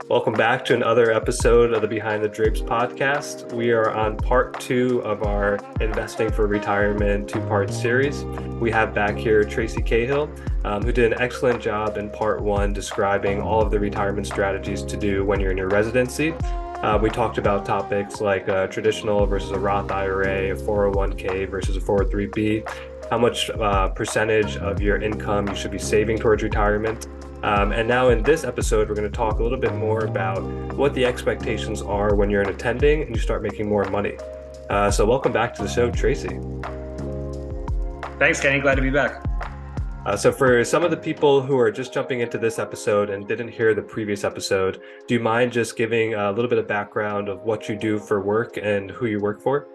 Welcome back to another episode of the Behind the Drapes podcast. We are on part two of our Investing for Retirement two-part series. We have back here Tracy Cahill, who did an excellent job in part one describing all of the retirement strategies to do when you're in your residency. We talked about topics like a traditional versus a Roth IRA, a 401k versus a 403b, how much percentage of your income you should be saving towards retirement. And now in this episode, we're going to talk a little bit more about what the expectations are when you're an attending and you start making more money. So welcome back to the show, Tracy. Thanks, Kenny. Glad to be back. So for some of the people who are just jumping into this episode and didn't hear the previous episode, do you mind just giving a little bit of background of what you do for work and who you work for?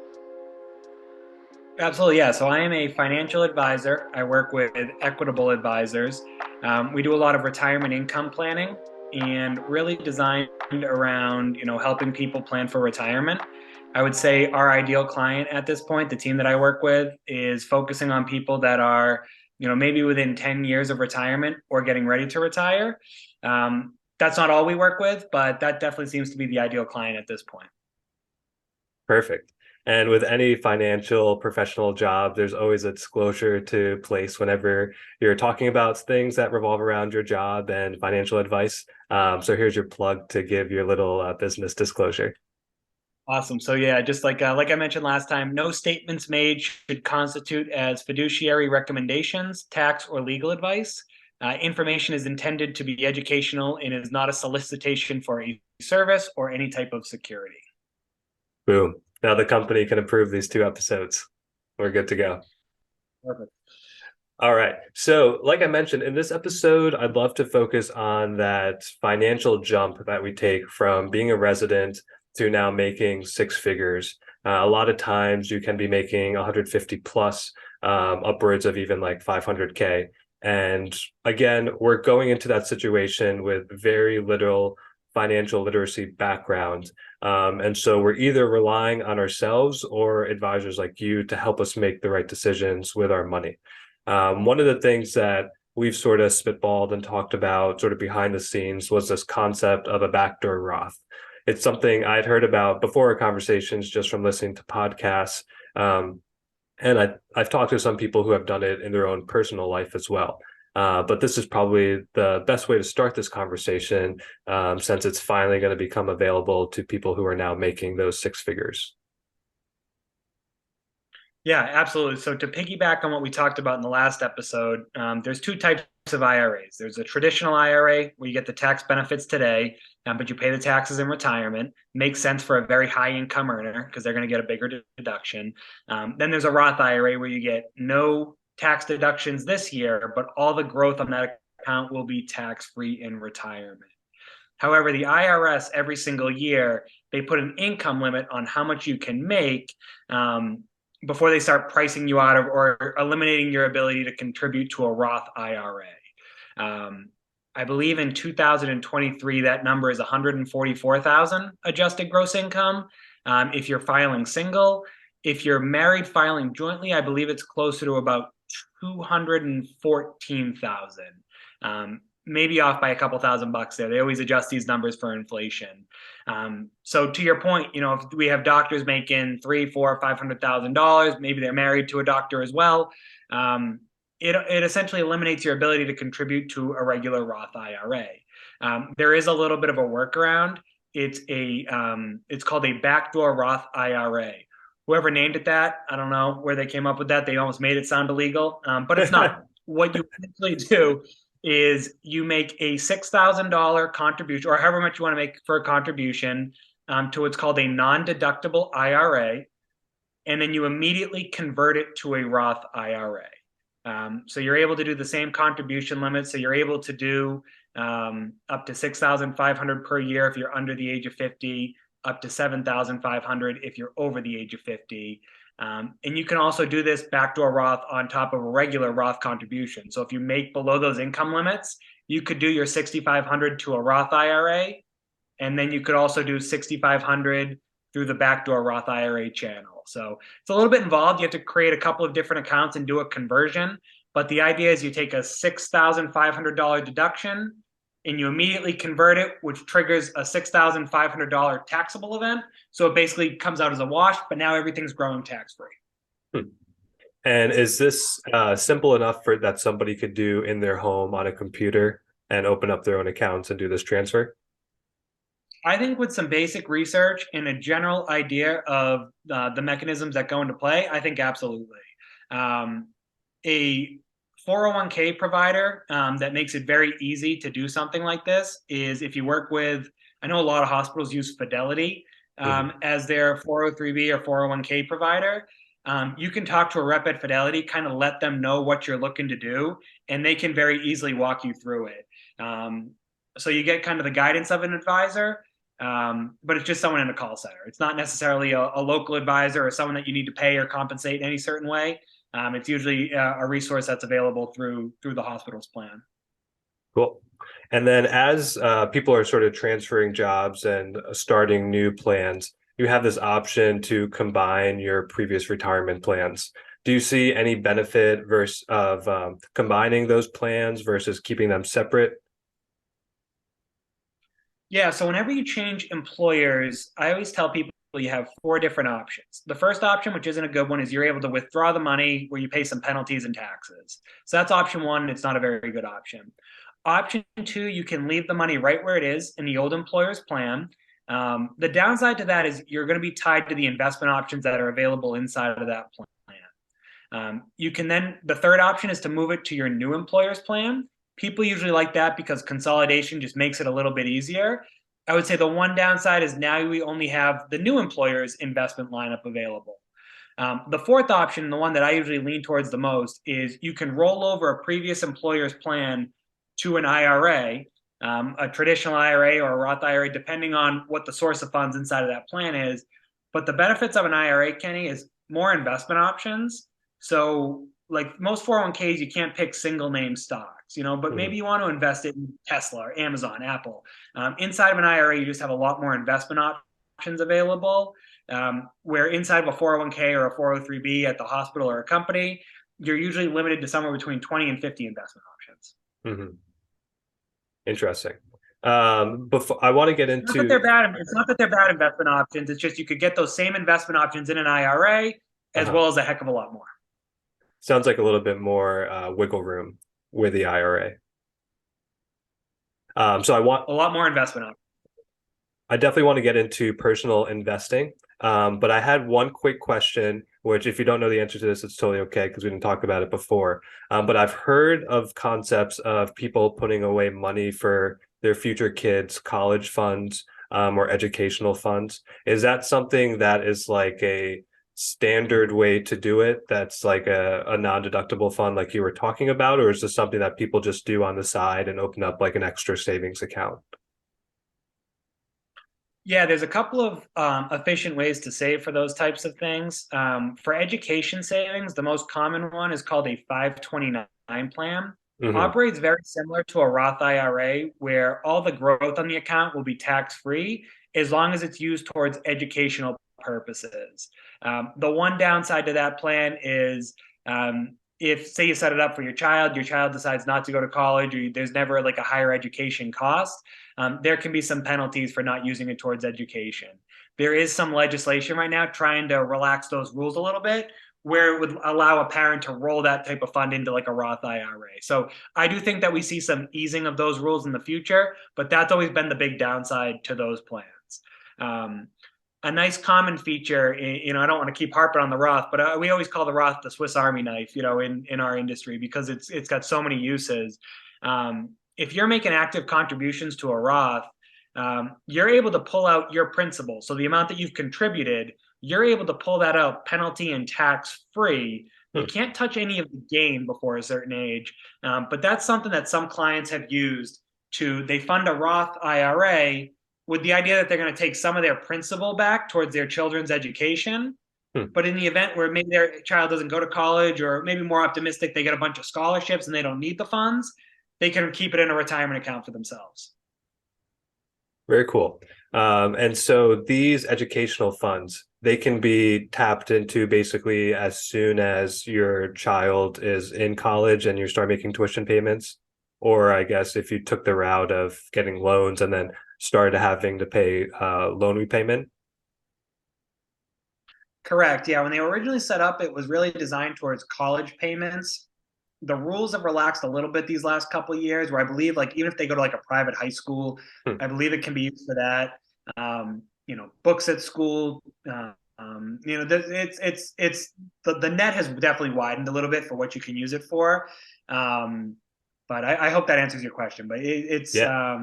Absolutely, yeah. So I am a financial advisor. I work with Equitable Advisors. We do a lot of retirement income planning and really designed around, helping people plan for retirement. I would say our ideal client at this point, the team that I work with, is focusing on people that are, maybe within 10 years of retirement or getting ready to retire. That's not all we work with, but that definitely seems to be the ideal client at this point. Perfect. And with any financial professional job, there's always a disclosure to place whenever you're talking about things that revolve around your job and financial advice. So here's your plug to give your little business disclosure. Awesome. So yeah, just like I mentioned last time, no statements made should constitute as fiduciary recommendations, tax, or legal advice. Information is intended to be educational and is not a solicitation for a service or any type of security. Boom. Now the company can approve these two episodes. We're good to go. Perfect. All right. So, like I mentioned, in this episode, I'd love to focus on that financial jump that we take from being a resident to now making six figures. A lot of times you can be making 150 plus, upwards of even like 500K. And again, we're going into that situation with very little financial literacy background. And so we're either relying on ourselves or advisors like you to help us make the right decisions with our money. One of the things that we've sort of spitballed and talked about sort of behind the scenes was this concept of a backdoor Roth. It's something I'd heard about before our conversations just from listening to podcasts. And I've talked to some people who have done it in their own personal life as well. But this is probably the best way to start this conversation, since it's finally going to become available to people who are now making those six figures. Yeah, absolutely. So to piggyback on what we talked about in the last episode, there's two types of IRAs. There's a traditional IRA where you get the tax benefits today, but you pay the taxes in retirement. Makes sense for a very high income earner because they're going to get a bigger deduction. Then there's a Roth IRA where you get no tax deductions this year, but all the growth on that account will be tax-free in retirement. However, the IRS every single year, they put an income limit on how much you can make before they start pricing you out of or eliminating your ability to contribute to a Roth IRA. I believe in 2023, that number is 144,000 adjusted gross income. If you're filing single, if you're married filing jointly, I believe it's closer to about 214,000. Maybe off by a couple $1,000 there. They always adjust these numbers for inflation. So to your point, if we have doctors making $300,000, $400,000, $500,000, maybe they're married to a doctor as well. It essentially eliminates your ability to contribute to a regular Roth IRA. There is a little bit of a workaround. It's called a Backdoor Roth IRA. Whoever named it that, I don't know where they came up with that. They almost made it sound illegal, but it's not. What you essentially do is you make a $6,000 contribution, or however much you want to make for a contribution, to what's called a non-deductible IRA, and then you immediately convert it to a Roth IRA. So you're able to do the same contribution limit. So you're able to do up to $6,500 per year if you're under the age of 50, up to $7,500 if you're over the age of 50. And you can also do this backdoor Roth on top of a regular Roth contribution. So if you make below those income limits, you could do your $6,500 to a Roth IRA, and then you could also do $6,500 through the backdoor Roth IRA channel. So it's a little bit involved. You have to create a couple of different accounts and do a conversion. But the idea is you take a $6,500 deduction, and you immediately convert it, which triggers a $6,500 taxable event. So it basically comes out as a wash, but now everything's growing tax-free. And is this simple enough for that somebody could do in their home on a computer and open up their own accounts and do this transfer? I think with some basic research and a general idea of the mechanisms that go into play, I think absolutely. A 401k provider that makes it very easy to do something like this is if you work with, I know a lot of hospitals use Fidelity as their 403b or 401k provider. You can talk to a rep at Fidelity, kind of let them know what you're looking to do, and they can very easily walk you through it. So you get kind of the guidance of an advisor, but it's just someone in a call center. It's not necessarily a local advisor or someone that you need to pay or compensate in any certain way. It's usually a resource that's available through the hospital's plan. Cool. And then as people are sort of transferring jobs and starting new plans, you have this option to combine your previous retirement plans. Do you see any benefit of combining those plans versus keeping them separate? Yeah, so whenever you change employers, I always tell people you have four different options. The first option, which isn't a good one, is you're able to withdraw the money where you pay some penalties and taxes. So that's option one. It's not a very good option. Option two, you can leave the money right where it is in the old employer's plan. The downside to that is you're going to be tied to the investment options that are available inside of that plan. You can then, the third option is to move it to your new employer's plan. People usually like that because consolidation just makes it a little bit easier. I would say the one downside is now we only have the new employer's investment lineup available. The fourth option, the one that I usually lean towards the most, is you can roll over a previous employer's plan to an IRA, a traditional IRA or a Roth IRA, depending on what the source of funds inside of that plan is. But the benefits of an IRA, Kenny, is more investment options. So like most 401ks, you can't pick single name stocks, but maybe you want to invest it in Tesla or Amazon, Apple. Inside of an IRA, you just have a lot more investment options available, where inside of a 401k or a 403b at the hospital or a company, you're usually limited to somewhere between 20 and 50 investment options. Mm-hmm. Interesting. Before I want to get into, not that they're bad. It's not that they're bad investment options. It's just you could get those same investment options in an IRA as well as a heck of a lot more. Sounds like a little bit more wiggle room with the IRA. So I want a lot more investment options. I definitely want to get into personal investing. But I had one quick question, which if you don't know the answer to this, it's totally okay because we didn't talk about it before. But I've heard of concepts of people putting away money for their future kids' college funds or educational funds. Is that something that is like a standard way to do it? That's like a non-deductible fund like you were talking about? Or is this something that people just do on the side and open up like an extra savings account? Yeah, there's a couple of efficient ways to save for those types of things. For education savings, the most common one is called a 529 plan. Operates very similar to a Roth IRA, where all the growth on the account will be tax-free as long as it's used towards educational purposes. The one downside to that plan is if, say, you set it up for your child decides not to go to college, or there's never like a higher education cost, there can be some penalties for not using it towards education. There is some legislation right now trying to relax those rules a little bit, where it would allow a parent to roll that type of fund into like a Roth IRA. So I do think that we see some easing of those rules in the future, but that's always been the big downside to those plans. A nice common feature, I don't want to keep harping on the Roth, but we always call the Roth the Swiss Army knife, in our industry, because it's got so many uses. If you're making active contributions to a Roth, you're able to pull out your principal. So the amount that you've contributed, you're able to pull that out penalty and tax free. You can't touch any of the gain before a certain age. But that's something that some clients have used they fund a Roth IRA with the idea that they're going to take some of their principal back towards their children's education. But in the event where maybe their child doesn't go to college, or maybe more optimistic, they get a bunch of scholarships and they don't need the funds, they can keep it in a retirement account for themselves. Very cool. And so these educational funds, they can be tapped into basically as soon as your child is in college and you start making tuition payments? or I guess if you took the route of getting loans and then started having to pay loan repayment. Correct. Yeah. When they were originally set up, it was really designed towards college payments. The rules have relaxed a little bit these last couple of years, where I believe like even if they go to like a private high school, Hmm. I believe it can be used for that. Books at school. It's the net has definitely widened a little bit for what you can use it for. Um, but I hope that answers your question. But it's Yeah.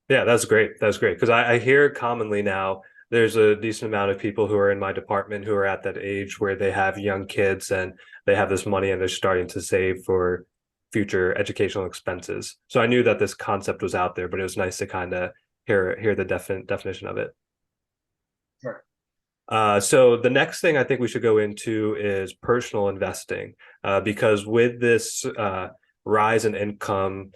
Yeah, that's great. That's great. Because I hear commonly now there's a decent amount of people who are in my department who are at that age where they have young kids and they have this money and they're starting to save for future educational expenses. So I knew that this concept was out there, but it was nice to kind of hear the definition of it. sure. So the next thing I think we should go into is personal investing, because with this rise in income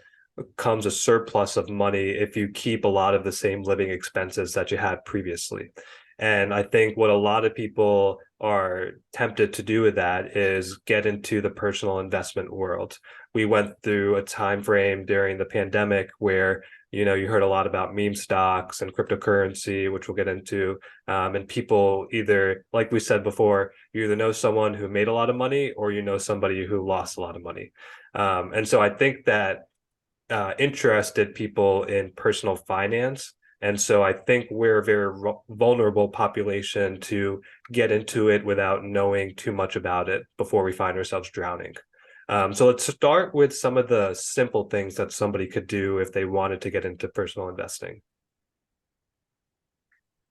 comes a surplus of money if you keep a lot of the same living expenses that you had previously. And I think what a lot of people are tempted to do with that is get into the personal investment world. We went through a time frame during the pandemic where you heard a lot about meme stocks and cryptocurrency, which we'll get into. And people either, like we said before, you either know someone who made a lot of money or you know somebody who lost a lot of money. And so I think that interested people in personal finance. And so I think we're a very vulnerable population to get into it without knowing too much about it before we find ourselves drowning. So let's start with some of the simple things that somebody could do if they wanted to get into personal investing.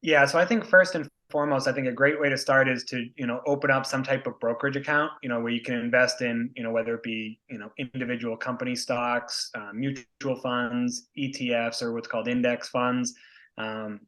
Yeah, so I think first and foremost, I think a great way to start is to, open up some type of brokerage account, where you can invest in, whether it be, individual company stocks, mutual funds, ETFs, or what's called index funds. Um,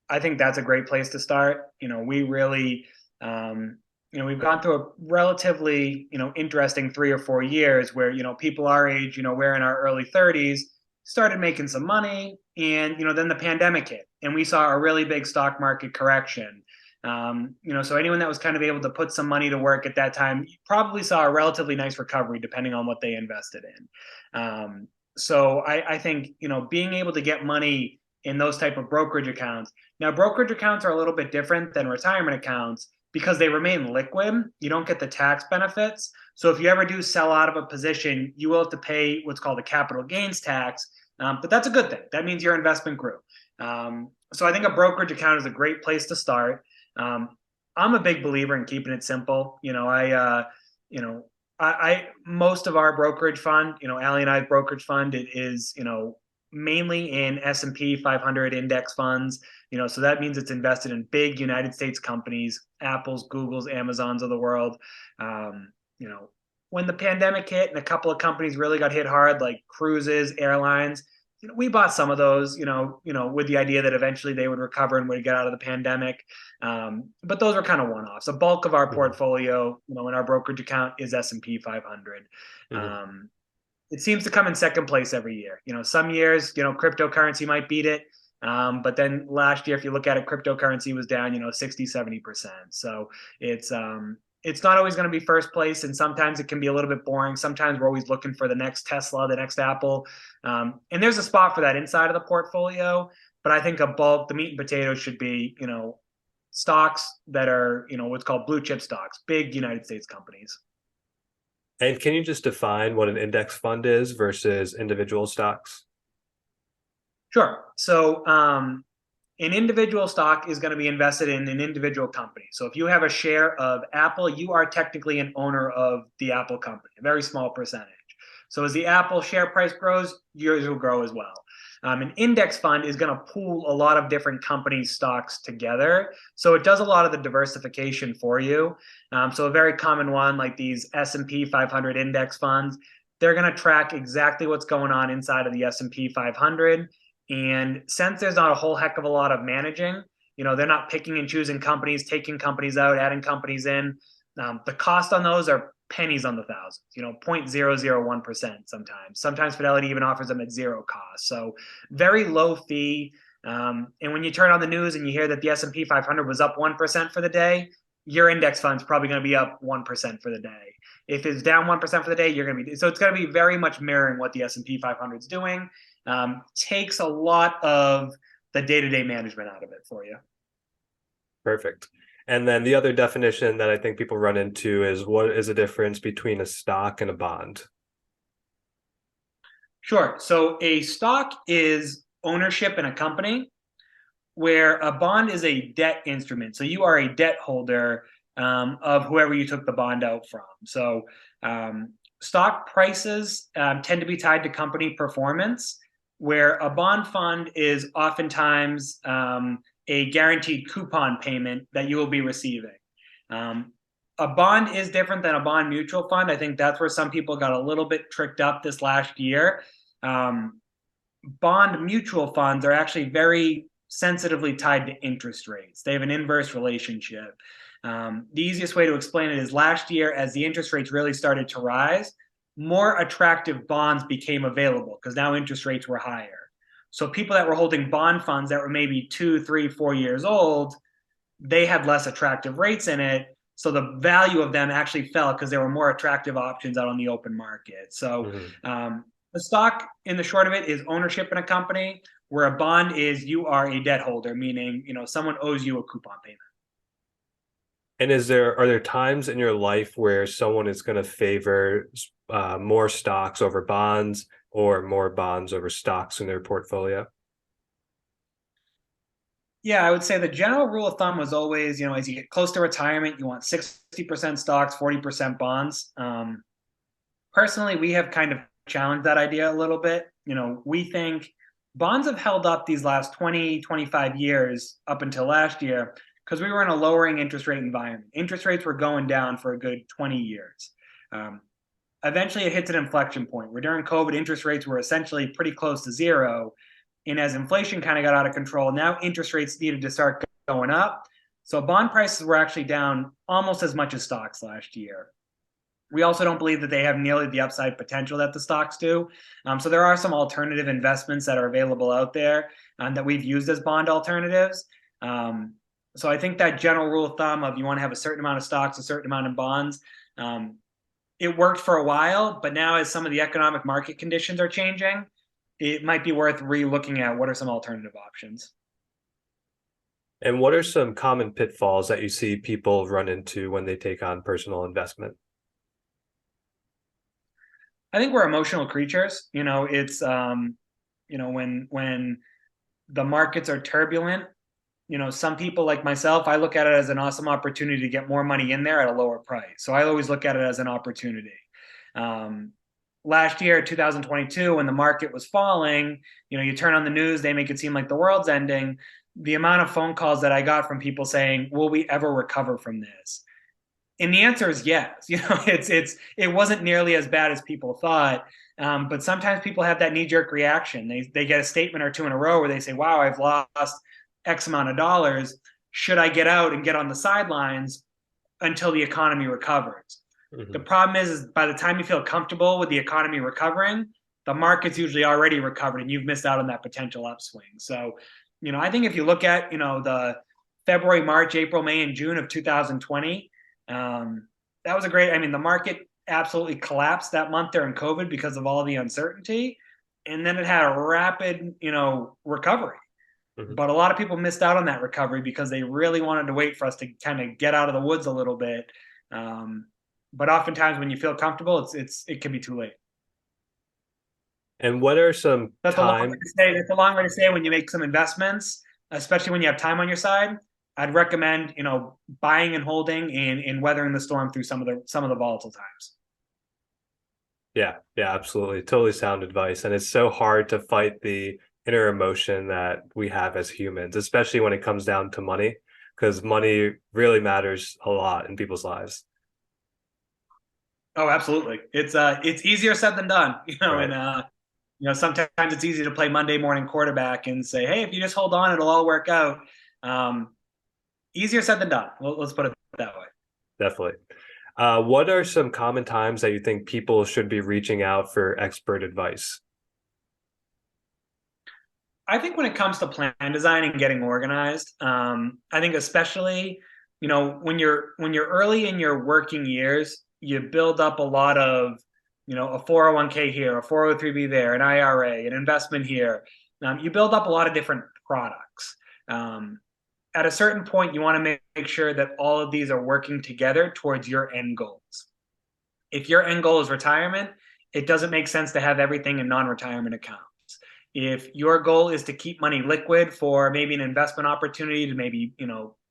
I think that's a great place to start. We really, we've gone through a relatively, interesting 3 or 4 years where, people our age, we're in our early 30s, started making some money. And, then the pandemic hit and we saw a really big stock market correction. So anyone that was kind of able to put some money to work at that time probably saw a relatively nice recovery depending on what they invested in. So I think, being able to get money in those type of brokerage accounts. Now, brokerage accounts are a little bit different than retirement accounts because they remain liquid. You don't get the tax benefits. So if you ever do sell out of a position, you will have to pay what's called a capital gains tax. But that's a good thing. That means your investment grew. So I think a brokerage account is a great place to start. I'm a big believer in keeping it simple. I most of our brokerage fund, Allie and I's brokerage fund, it is, mainly in S&P 500 index funds. So that means it's invested in big United States companies, Apple's, Google's, Amazon's of the world. Um, you know, when the pandemic hit and a couple of companies really got hit hard, like cruises, airlines, we bought some of those, with the idea that eventually they would recover and would get out of the pandemic. But those were kind of one-offs. A bulk of our Mhm. portfolio, in our brokerage account is S&P 500. Mhm. Um, it seems to come in second place every year. Some years, cryptocurrency might beat it. But then last year, if you look at it, cryptocurrency was down, 60, 70%. So it's not always going to be first place. And sometimes it can be a little bit boring. Sometimes we're always looking for the next Tesla, the next Apple. And there's a spot for that inside of the portfolio. But I think the meat and potatoes should be, stocks that are, what's called blue chip stocks, big United States companies. And can you just define what an index fund is versus individual stocks? Sure. So an individual stock is going to be invested in an individual company. So if you have a share of Apple, you are technically an owner of the Apple company, a very small percentage. So as the Apple share price grows, yours will grow as well. An index fund is going to pool a lot of different companies' stocks together. So it does a lot of the diversification for you. So a very common one, like these S&P 500 index funds, they're going to track exactly what's going on inside of the S&P 500. And since there's not a whole heck of a lot of managing, they're not picking and choosing companies, taking companies out, adding companies in. The cost on those are pennies on the thousands, 0.001% sometimes. Sometimes Fidelity even offers them at zero cost. So very low fee. And when you turn on the news and you hear that the S&P 500 was up 1% for the day, your index fund's probably going to be up 1% for the day. If it's down 1% for the day, you're going to be, so it's going to be very much mirroring what the S&P 500 is doing. Takes a lot of the day-to-day management out of it for you. Perfect. And then the other definition that I think people run into is, what is the difference between a stock and a bond? Sure. So a stock is ownership in a company, where a bond is a debt instrument. So you are a debt holder of whoever you took the bond out from. So stock prices tend to be tied to company performance, where a bond fund is oftentimes a guaranteed coupon payment that you will be receiving. A bond is different than a bond mutual fund. I think that's where some people got a little bit tricked up this last year. Bond mutual funds are actually very sensitively tied to interest rates. They have an inverse relationship. The easiest way to explain it is last year, as the interest rates really started to rise, more attractive bonds became available because now interest rates were higher. So people that were holding bond funds that were maybe 2, 3, 4 years old, they had less attractive rates in it. So the value of them actually fell because there were more attractive options out on the open market. So the stock, in the short of it, is ownership in a company, where a bond is you are a debt holder, meaning someone owes you a coupon payment. And are there times in your life where someone is going to favor more stocks over bonds, or more bonds over stocks in their portfolio? Yeah, I would say the general rule of thumb was always, as you get close to retirement, you want 60% stocks, 40% bonds. Personally, we have kind of challenged that idea a little bit. We think bonds have held up these last 20, 25 years up until last year because we were in a lowering interest rate environment. Interest rates were going down for a good 20 years. Eventually, it hits an inflection point where during COVID, interest rates were essentially pretty close to zero. And as inflation kind of got out of control, now interest rates needed to start going up. So bond prices were actually down almost as much as stocks last year. We also don't believe that they have nearly the upside potential that the stocks do. So there are some alternative investments that are available out there that we've used as bond alternatives. So I think that general rule of thumb of you want to have a certain amount of stocks, a certain amount of bonds, it worked for a while, but now as some of the economic market conditions are changing, it might be worth re-looking at what are some alternative options. And what are some common pitfalls that you see people run into when they take on personal investment? I think we're emotional creatures. It's when the markets are turbulent, some people like myself, I look at it as an awesome opportunity to get more money in there at a lower price. So I always look at it as an opportunity. Last year, 2022, when the market was falling, you turn on the news, they make it seem like the world's ending. The amount of phone calls that I got from people saying, will we ever recover from this? And the answer is yes. It wasn't nearly as bad as people thought. But sometimes people have that knee-jerk reaction. They get a statement or two in a row where they say, wow, I've lost X amount of dollars. Should I get out and get on the sidelines until the economy recovers? The problem is by the time you feel comfortable with the economy recovering, the market's usually already recovered and you've missed out on that potential upswing. So, I think if you look at, the February, March, April, May, and June of 2020, that was a great, the market absolutely collapsed that month during COVID because of all the uncertainty. And then it had a rapid, recovery. But a lot of people missed out on that recovery because they really wanted to wait for us to kind of get out of the woods a little bit. But oftentimes when you feel comfortable, it can be too late. And what are some That's a long way to say. That's a long way to say when you make some investments, especially when you have time on your side. I'd recommend, buying and holding and weathering the storm through some of the volatile times. Yeah, absolutely. Totally sound advice. And it's so hard to fight the inner emotion that we have as humans, especially when it comes down to money, because money really matters a lot in people's lives. Oh, absolutely. It's easier said than done, Right. and sometimes it's easy to play Monday morning quarterback and say, hey, if you just hold on, it'll all work out. Easier said than done. Let's put it that way. Definitely. What are some common times that you think people should be reaching out for expert advice? I think when it comes to plan design and getting organized, I think especially, when you're early in your working years, you build up a lot of, a 401k here, a 403b there, an IRA, an investment here. You build up a lot of different products. At a certain point, you want to make sure that all of these are working together towards your end goals. If your end goal is retirement, it doesn't make sense to have everything in non-retirement accounts. If your goal is to keep money liquid for maybe an investment opportunity to maybe,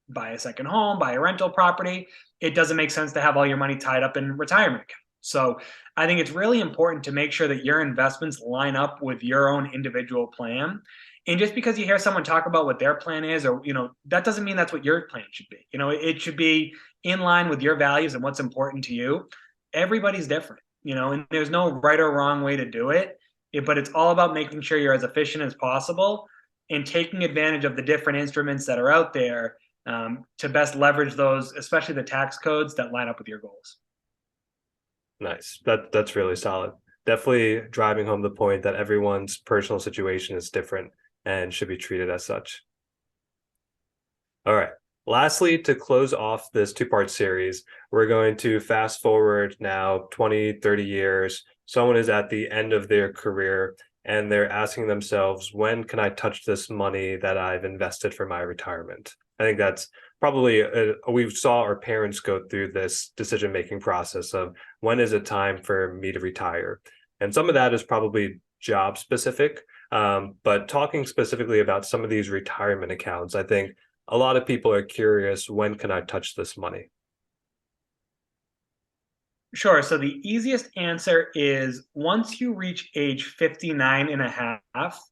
buy a second home, buy a rental property, it doesn't make sense to have all your money tied up in retirement accounts. So I think it's really important to make sure that your investments line up with your own individual plan. And just because you hear someone talk about what their plan is, or, that doesn't mean that's what your plan should be. It should be in line with your values and what's important to you. Everybody's different, and there's no right or wrong way to do it, but it's all about making sure you're as efficient as possible and taking advantage of the different instruments that are out there to best leverage those, especially the tax codes that line up with your goals. Nice. That's really solid. Definitely driving home the point that everyone's personal situation is different and should be treated as such. All right. Lastly, to close off this two-part series, we're going to fast forward now 20, 30 years. Someone is at the end of their career and they're asking themselves, when can I touch this money that I've invested for my retirement? I think that's probably, we saw our parents go through this decision-making process of when is it time for me to retire? And some of that is probably job specific, but talking specifically about some of these retirement accounts, I think a lot of people are curious, when can I touch this money? Sure. So the easiest answer is once you reach age 59 and a half.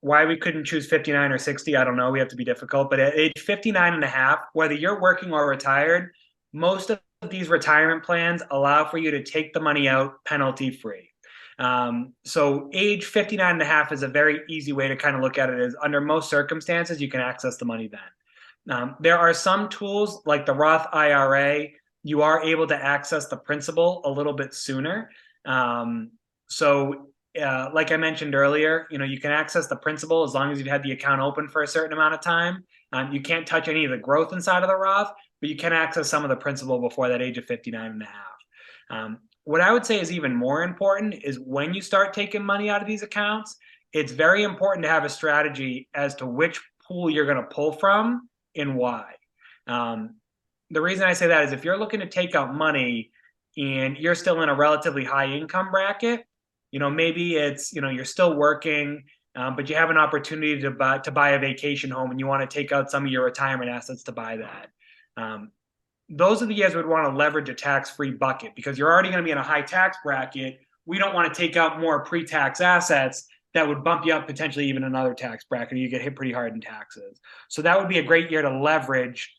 Why we couldn't choose 59 or 60, I don't know. We have to be difficult. But at age 59 and a half, whether you're working or retired, most of these retirement plans allow for you to take the money out penalty free. So age 59 and a half is a very easy way to kind of look at it, is under most circumstances, you can access the money then. There are some tools like the Roth IRA, you are able to access the principal a little bit sooner. Like I mentioned earlier, you can access the principal as long as you've had the account open for a certain amount of time. You can't touch any of the growth inside of the Roth, but you can access some of the principal before that age of 59 and a half. What I would say is even more important is when you start taking money out of these accounts, it's very important to have a strategy as to which pool you're going to pull from and why. The reason I say that is if you're looking to take out money and you're still in a relatively high income bracket, maybe it's, you're still working, but you have an opportunity to buy a vacation home and you want to take out some of your retirement assets to buy that. Those are the years we'd want to leverage a tax-free bucket because you're already going to be in a high tax bracket. We don't want to take out more pre-tax assets that would bump you up potentially even another tax bracket. You get hit pretty hard in taxes. So that would be a great year to leverage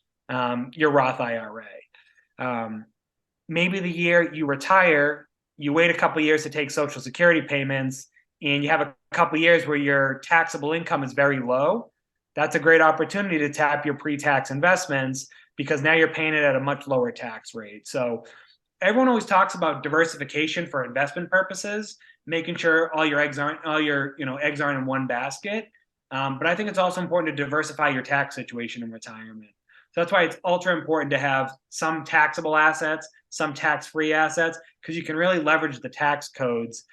your Roth IRA. Maybe the year you retire, you wait a couple of years to take Social Security payments, and you have a couple of years where your taxable income is very low. That's a great opportunity to tap your pre-tax investments because now you're paying it at a much lower tax rate. So everyone always talks about diversification for investment purposes, making sure all your eggs aren't in one basket. But I think it's also important to diversify your tax situation in retirement. So that's why it's ultra important to have some taxable assets, some tax-free assets, because you can really leverage the tax codes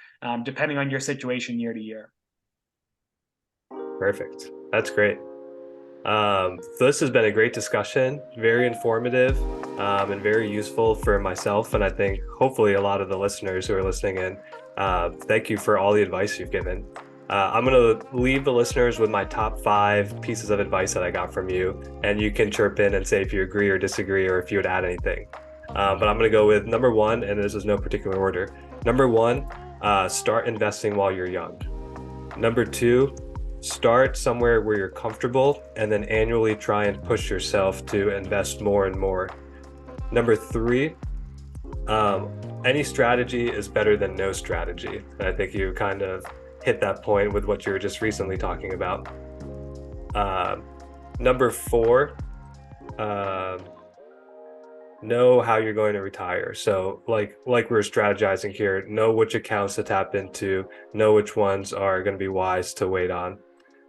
depending on your situation year to year. Perfect. That's great. This has been a great discussion, very informative and very useful for myself, and I think hopefully a lot of the listeners who are listening in. Thank you for all the advice you've given. I'm going to leave the listeners with my top 5 pieces of advice that I got from you, and you can chirp in and say if you agree or disagree or if you would add anything. But I'm going to go with number 1, and this is no particular order. Number 1, start investing while you're young. Number 2, start somewhere where you're comfortable and then annually try and push yourself to invest more and more. Number 3, any strategy is better than no strategy. And I think you kind of hit that point with what you were just recently talking about. Number 4, know how you're going to retire. So like we're strategizing here, know which accounts to tap into, know which ones are going to be wise to wait on.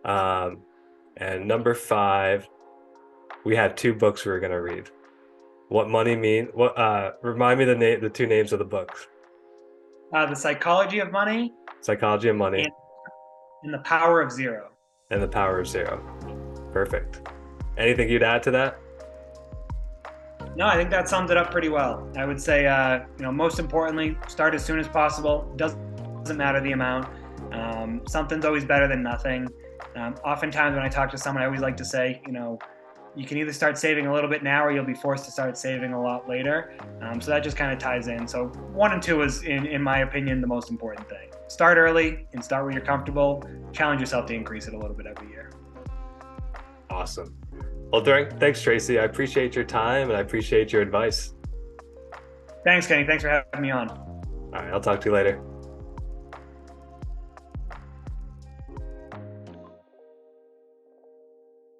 And number 5, we had 2 books we were going to read. What money mean? What remind me the two names of the books. The Psychology of Money Psychology of Money and, and The Power of Zero. and The Power of Zero. Perfect. Anything you'd add to that? No, I think that sums it up pretty well. I would say, most importantly, start as soon as possible. Doesn't matter the amount. Something's always better than nothing. Oftentimes when I talk to someone, I always like to say, you can either start saving a little bit now or you'll be forced to start saving a lot later. So that just kind of ties in. So 1 and 2 is, in my opinion, the most important thing. Start early and start where you're comfortable. Challenge yourself to increase it a little bit every year. Awesome. Well, thanks, Tracy. I appreciate your time and I appreciate your advice. Thanks, Kenny. Thanks for having me on. All right, I'll talk to you later.